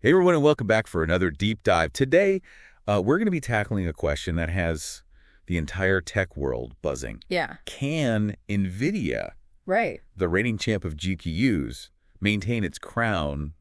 Hey everyone, and welcome back for another deep dive. Today, we're going to be tackling a question that has the entire tech world buzzing. Yeah. Can NVIDIA, Right. the reigning champ of GPUs, maintain its crown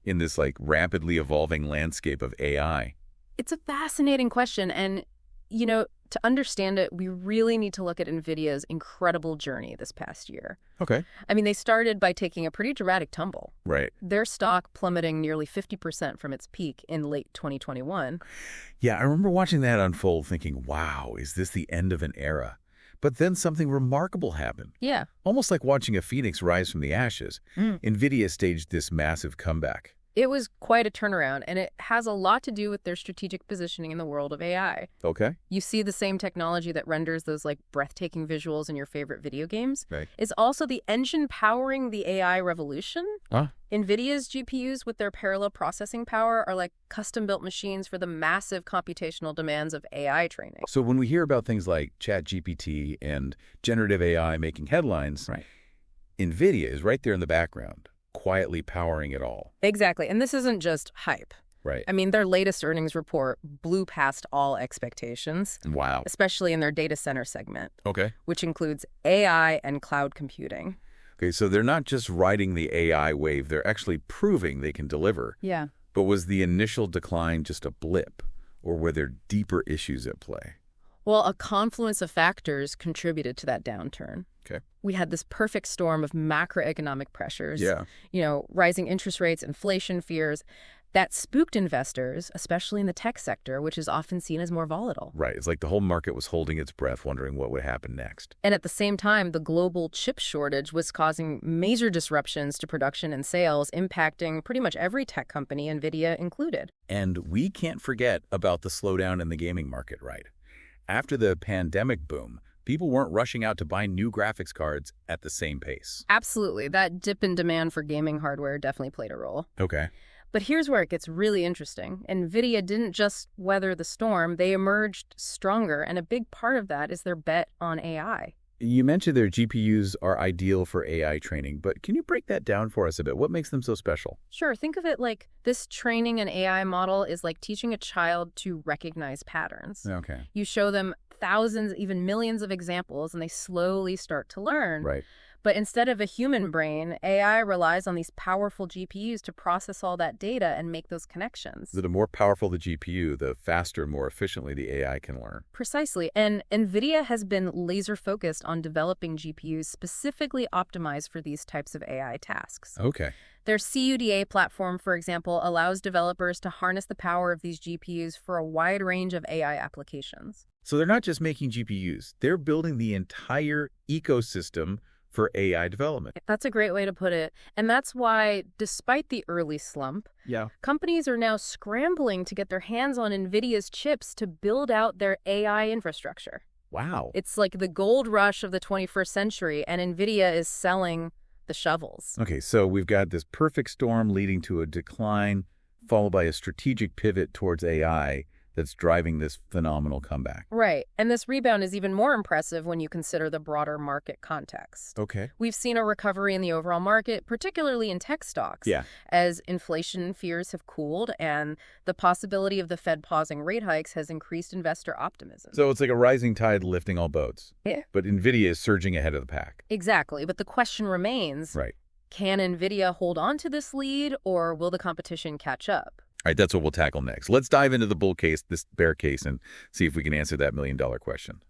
in this rapidly evolving landscape of AI? It's a fascinating question. And, to understand it, we really need to look at NVIDIA's incredible journey this past year. Okay. I mean, they started by taking a pretty dramatic tumble. Right. Their stock plummeting nearly 50% from its peak in late 2021. Yeah, I remember watching that unfold thinking, wow, is this the end of an era? But then something remarkable happened. Yeah. Almost like watching a phoenix rise from the ashes. NVIDIA staged this massive comeback. It was quite a turnaround, and it has a lot to do with their strategic positioning in the world of AI. Okay. You see the same technology that renders those breathtaking visuals in your favorite video games. Right. It's also the engine powering the AI revolution. Huh? NVIDIA's GPUs with their parallel processing power are like custom-built machines for the massive computational demands of AI training. So when we hear about things like ChatGPT and generative AI making headlines, Right. NVIDIA is right there in the background, quietly powering it all. Exactly. And this isn't just hype. Right. I mean, their latest earnings report blew past all expectations, Wow. especially in their data center segment, Okay. which includes AI and cloud computing. Okay, so they're not just riding the AI wave, they're actually proving they can deliver. Yeah. But was the initial decline just a blip, or were there deeper issues at play? Well, a confluence of factors contributed to that downturn. Okay. We had this perfect storm of macroeconomic pressures. Yeah. Rising interest rates, inflation fears, that spooked investors, especially in the tech sector, which is often seen as more volatile. Right. It's like the whole market was holding its breath, wondering what would happen next. And at the same time, the global chip shortage was causing major disruptions to production and sales, impacting pretty much every tech company, NVIDIA included. And we can't forget about the slowdown in the gaming market, right? After the pandemic boom, people weren't rushing out to buy new graphics cards at the same pace. Absolutely. That dip in demand for gaming hardware definitely played a role. Okay. But here's where it gets really interesting. NVIDIA didn't just weather the storm, they emerged stronger, and a big part of that is their bet on AI. You mentioned their GPUs are ideal for AI training, but can you break that down for us a bit? What makes them so special? Sure, think of it like this training an AI model is like teaching a child to recognize patterns. Okay. You show them thousands, even millions of examples, and they slowly start to learn. Right. But instead of a human brain, AI relies on these powerful GPUs to process all that data and make those connections. So the more powerful the GPU, the faster and more efficiently the AI can learn. Precisely. And NVIDIA has been laser-focused on developing GPUs specifically optimized for these types of AI tasks. Okay. Their CUDA platform, for example, allows developers to harness the power of these GPUs for a wide range of AI applications. So they're not just making GPUs, they're building the entire ecosystem for AI development. That's a great way to put it. And that's why, despite the early slump, Yeah. companies are now scrambling to get their hands on NVIDIA's chips to build out their AI infrastructure. Wow. It's like the gold rush of the 21st century, and NVIDIA is selling the shovels. Okay, so we've got this perfect storm leading to a decline, followed by a strategic pivot towards AI that's driving this phenomenal comeback. Right. And this rebound is even more impressive when you consider the broader market context. Okay. We've seen a recovery in the overall market, particularly in tech stocks, Yeah. as inflation fears have cooled and the possibility of the Fed pausing rate hikes has increased investor optimism. So it's like a rising tide lifting all boats. Yeah. But NVIDIA is surging ahead of the pack. Exactly. But the question remains, Right. can NVIDIA hold on to this lead, or will the competition catch up? All right, that's what we'll tackle next. Let's dive into the bull case, this bear case, and see if we can answer that million-dollar question.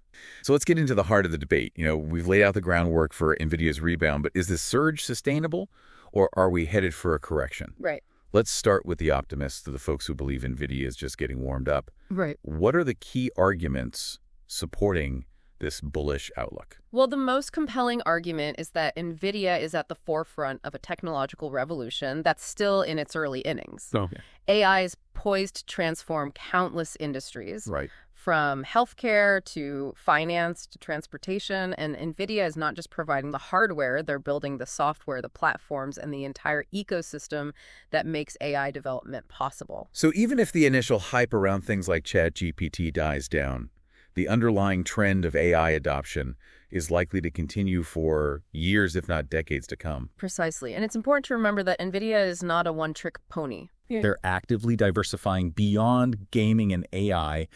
So let's get into the heart of the debate. We've laid out the groundwork for NVIDIA's rebound, but is this surge sustainable, or are we headed for a correction? Right. Let's start with the optimists, the folks who believe NVIDIA is just getting warmed up. Right. What are the key arguments supporting this bullish outlook? Well, the most compelling argument is that NVIDIA is at the forefront of a technological revolution that's still in its early innings. Okay. AI is poised to transform countless industries, Right. from healthcare to finance to transportation. And NVIDIA is not just providing the hardware, they're building the software, the platforms, and the entire ecosystem that makes AI development possible. So even if the initial hype around things like ChatGPT dies down, the underlying trend of AI adoption is likely to continue for years, if not decades to come. Precisely. And it's important to remember that NVIDIA is not a one-trick pony. They're actively diversifying beyond gaming and AI,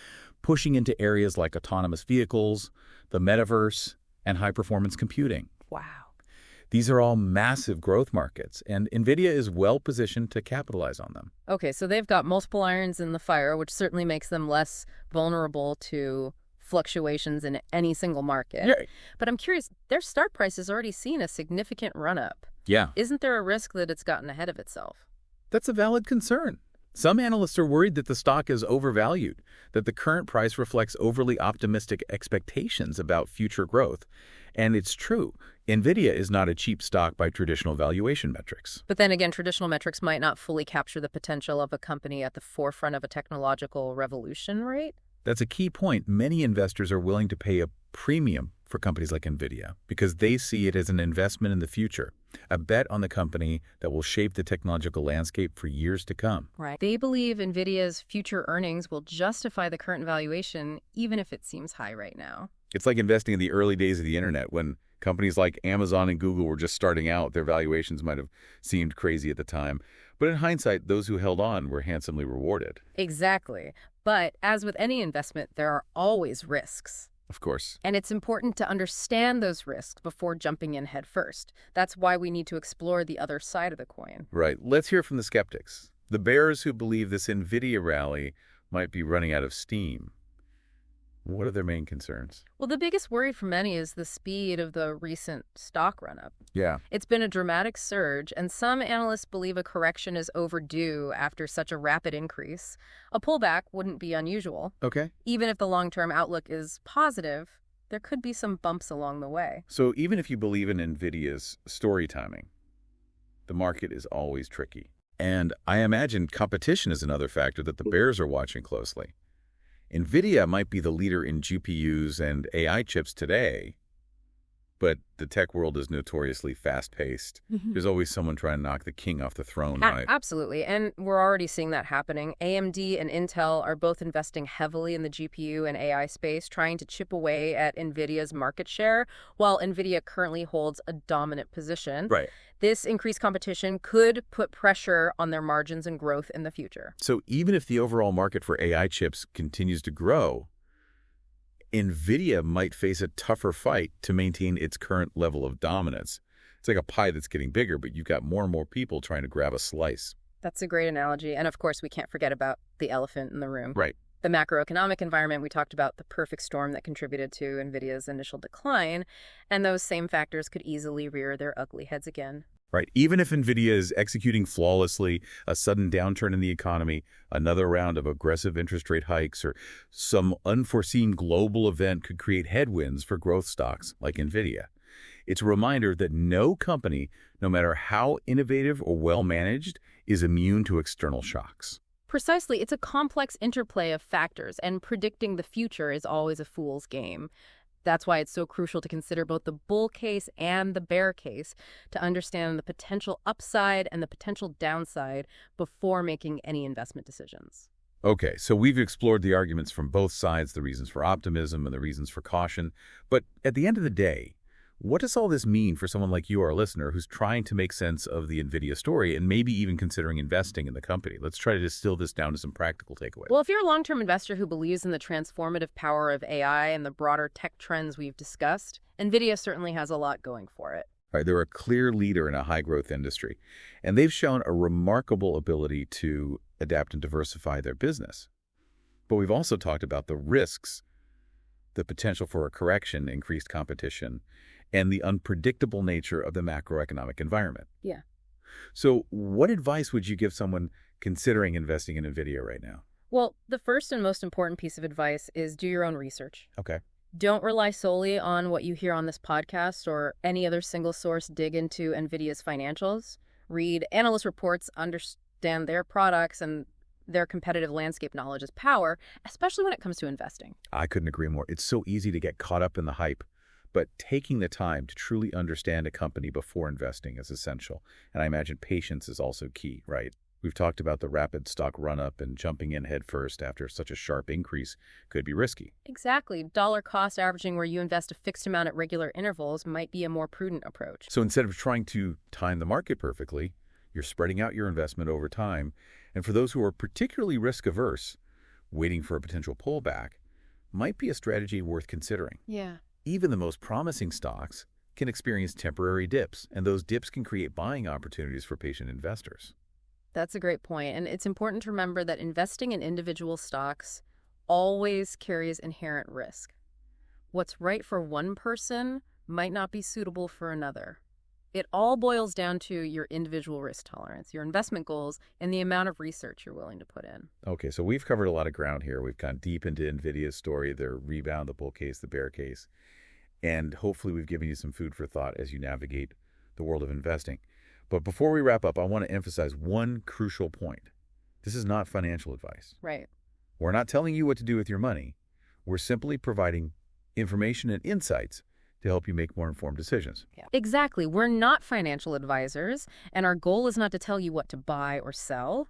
pushing into areas like autonomous vehicles, the metaverse, and high-performance computing. Wow. These are all massive growth markets, and NVIDIA is well-positioned to capitalize on them. Okay, so they've got multiple irons in the fire, which certainly makes them less vulnerable to fluctuations in any single market. Yeah. But I'm curious, their stock price has already seen a significant run-up. Yeah. Isn't there a risk that it's gotten ahead of itself? That's a valid concern. Some analysts are worried that the stock is overvalued, that the current price reflects overly optimistic expectations about future growth. And it's true. NVIDIA is not a cheap stock by traditional valuation metrics. But then again, traditional metrics might not fully capture the potential of a company at the forefront of a technological revolution, right? That's a key point. Many investors are willing to pay a premium for companies like NVIDIA because they see it as an investment in the future, a bet on the company that will shape the technological landscape for years to come. Right. They believe NVIDIA's future earnings will justify the current valuation, even if it seems high right now. It's like investing in the early days of the internet when companies like Amazon and Google were just starting out. Their valuations might have seemed crazy at the time. But in hindsight, those who held on were handsomely rewarded. Exactly. But as with any investment, there are always risks. Of course. And it's important to understand those risks before jumping in head first. That's why we need to explore the other side of the coin. Right. Let's hear from the skeptics, the bears who believe this NVIDIA rally might be running out of steam. What are their main concerns? Well, the biggest worry for many is the speed of the recent stock run-up. Yeah. It's been a dramatic surge, and some analysts believe a correction is overdue after such a rapid increase. A pullback wouldn't be unusual. Okay. Even if the long-term outlook is positive, there could be some bumps along the way. So even if you believe in NVIDIA's story timing, the market is always tricky. And I imagine competition is another factor that the bears are watching closely. NVIDIA might be the leader in GPUs and AI chips today, but the tech world is notoriously fast-paced. There's always someone trying to knock the king off the throne, right? Absolutely, and we're already seeing that happening. AMD and Intel are both investing heavily in the GPU and AI space, trying to chip away at NVIDIA's market share, while NVIDIA currently holds a dominant position. Right. This increased competition could put pressure on their margins and growth in the future. So even if the overall market for AI chips continues to grow, NVIDIA might face a tougher fight to maintain its current level of dominance. It's like a pie that's getting bigger, but you've got more and more people trying to grab a slice. That's a great analogy. And of course, we can't forget about the elephant in the room. Right. The macroeconomic environment. We talked about the perfect storm that contributed to NVIDIA's initial decline, and those same factors could easily rear their ugly heads again. Right. Even if NVIDIA is executing flawlessly, a sudden downturn in the economy, another round of aggressive interest rate hikes, or some unforeseen global event could create headwinds for growth stocks like NVIDIA. It's a reminder that no company, no matter how innovative or well-managed, is immune to external shocks. Precisely. It's a complex interplay of factors, and predicting the future is always a fool's game. That's why it's so crucial to consider both the bull case and the bear case to understand the potential upside and the potential downside before making any investment decisions. Okay, so we've explored the arguments from both sides, the reasons for optimism and the reasons for caution. But at the end of the day, what does all this mean for someone like you, our listener, who's trying to make sense of the NVIDIA story and maybe even considering investing in the company? Let's try to distill this down to some practical takeaways. Well, if you're a long-term investor who believes in the transformative power of AI and the broader tech trends we've discussed, NVIDIA certainly has a lot going for it. Right, they're a clear leader in a high-growth industry, and they've shown a remarkable ability to adapt and diversify their business. But we've also talked about the risks, the potential for a correction, increased competition, and the unpredictable nature of the macroeconomic environment. Yeah. So what advice would you give someone considering investing in NVIDIA right now? Well, the first and most important piece of advice is do your own research. Okay. Don't rely solely on what you hear on this podcast or any other single source. Dig into NVIDIA's financials. Read analyst reports, understand their products, and their competitive landscape knowledge is power, especially when it comes to investing. I couldn't agree more. It's so easy to get caught up in the hype. But taking the time to truly understand a company before investing is essential. And I imagine patience is also key, right? We've talked about the rapid stock run-up, and jumping in headfirst after such a sharp increase could be risky. Exactly. Dollar cost averaging, where you invest a fixed amount at regular intervals, might be a more prudent approach. So instead of trying to time the market perfectly, you're spreading out your investment over time. And for those who are particularly risk-averse, waiting for a potential pullback might be a strategy worth considering. Yeah. Even the most promising stocks can experience temporary dips, and those dips can create buying opportunities for patient investors. That's a great point. And it's important to remember that investing in individual stocks always carries inherent risk. What's right for one person might not be suitable for another. It all boils down to your individual risk tolerance, your investment goals, and the amount of research you're willing to put in. Okay, so we've covered a lot of ground here. We've gone deep into NVIDIA's story, their rebound, the bull case, the bear case, and hopefully we've given you some food for thought as you navigate the world of investing. But before we wrap up, I want to emphasize one crucial point. This is not financial advice. Right. We're not telling you what to do with your money. We're simply providing information and insights to help you make more informed decisions. Yeah. Exactly. We're not financial advisors, and our goal is not to tell you what to buy or sell.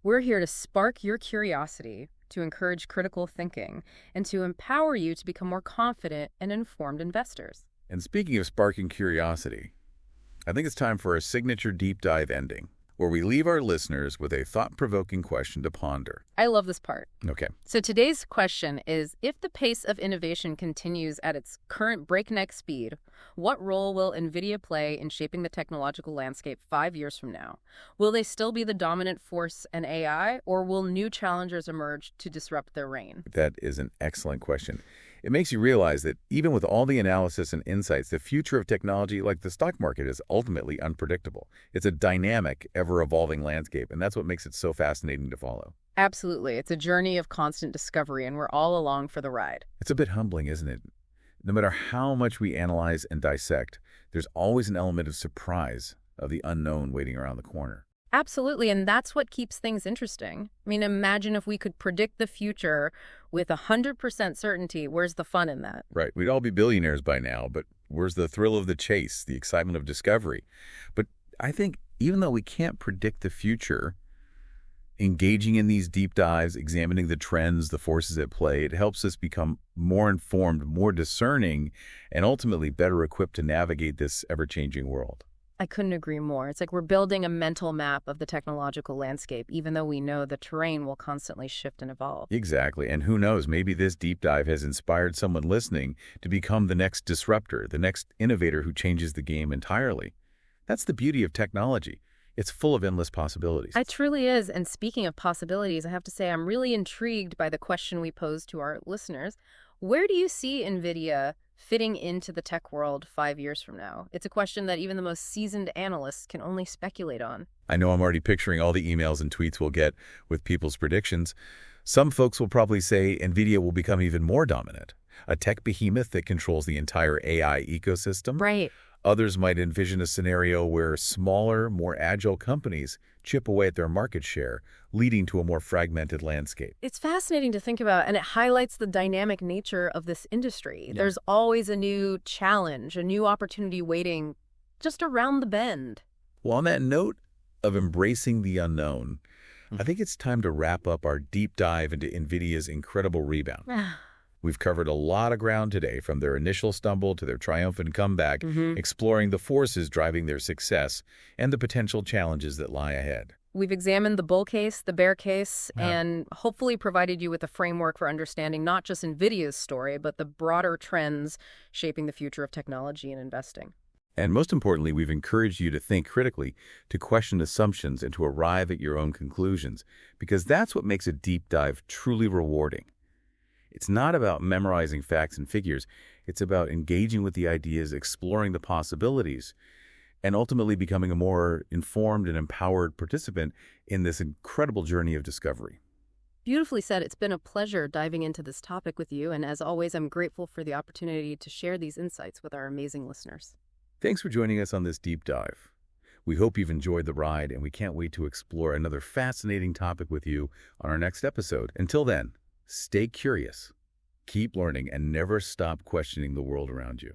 We're here to spark your curiosity, to encourage critical thinking, and to empower you to become more confident and informed investors. And speaking of sparking curiosity, I think it's time for our signature deep dive ending, where we leave our listeners with a thought-provoking question to ponder. I love this part. Okay. So today's question is, if the pace of innovation continues at its current breakneck speed, what role will NVIDIA play in shaping the technological landscape 5 years from now? Will they still be the dominant force in AI, or will new challengers emerge to disrupt their reign? That is an excellent question. It makes you realize that even with all the analysis and insights, the future of technology, like the stock market, is ultimately unpredictable. It's a dynamic, ever-evolving landscape, and that's what makes it so fascinating to follow. Absolutely. It's a journey of constant discovery, and we're all along for the ride. It's a bit humbling, isn't it? No matter how much we analyze and dissect, there's always an element of surprise, of the unknown waiting around the corner. Absolutely, and that's what keeps things interesting. I mean, imagine if we could predict the future with 100% certainty. Where's the fun in that? Right. We'd all be billionaires by now, but where's the thrill of the chase, the excitement of discovery? But I think even though we can't predict the future, engaging in these deep dives, examining the trends, the forces at play, it helps us become more informed, more discerning, and ultimately better equipped to navigate this ever-changing world. I couldn't agree more. It's like we're building a mental map of the technological landscape, even though we know the terrain will constantly shift and evolve. Exactly. And who knows, maybe this deep dive has inspired someone listening to become the next disruptor, the next innovator who changes the game entirely. That's the beauty of technology. It's full of endless possibilities. It truly is. And speaking of possibilities, I have to say I'm really intrigued by the question we posed to our listeners. Where do you see NVIDIA fitting into the tech world 5 years from now? It's a question that even the most seasoned analysts can only speculate on. I know I'm already picturing all the emails and tweets we'll get with people's predictions. Some folks will probably say NVIDIA will become even more dominant, a tech behemoth that controls the entire AI ecosystem. Right. Others might envision a scenario where smaller, more agile companies chip away at their market share, leading to a more fragmented landscape. It's fascinating to think about, and it highlights the dynamic nature of this industry. Yeah. There's always a new challenge, a new opportunity waiting just around the bend. Well, on that note of embracing the unknown, I think it's time to wrap up our deep dive into NVIDIA's incredible rebound. We've covered a lot of ground today, from their initial stumble to their triumphant comeback, exploring the forces driving their success and the potential challenges that lie ahead. We've examined the bull case, the bear case, and hopefully provided you with a framework for understanding not just NVIDIA's story, but the broader trends shaping the future of technology and investing. And most importantly, we've encouraged you to think critically, to question assumptions, and to arrive at your own conclusions, because that's what makes a deep dive truly rewarding. It's not about memorizing facts and figures. It's about engaging with the ideas, exploring the possibilities, and ultimately becoming a more informed and empowered participant in this incredible journey of discovery. Beautifully said. It's been a pleasure diving into this topic with you, and as always, I'm grateful for the opportunity to share these insights with our amazing listeners. Thanks for joining us on this deep dive. We hope you've enjoyed the ride, and we can't wait to explore another fascinating topic with you on our next episode. Until then, stay curious, keep learning, and never stop questioning the world around you.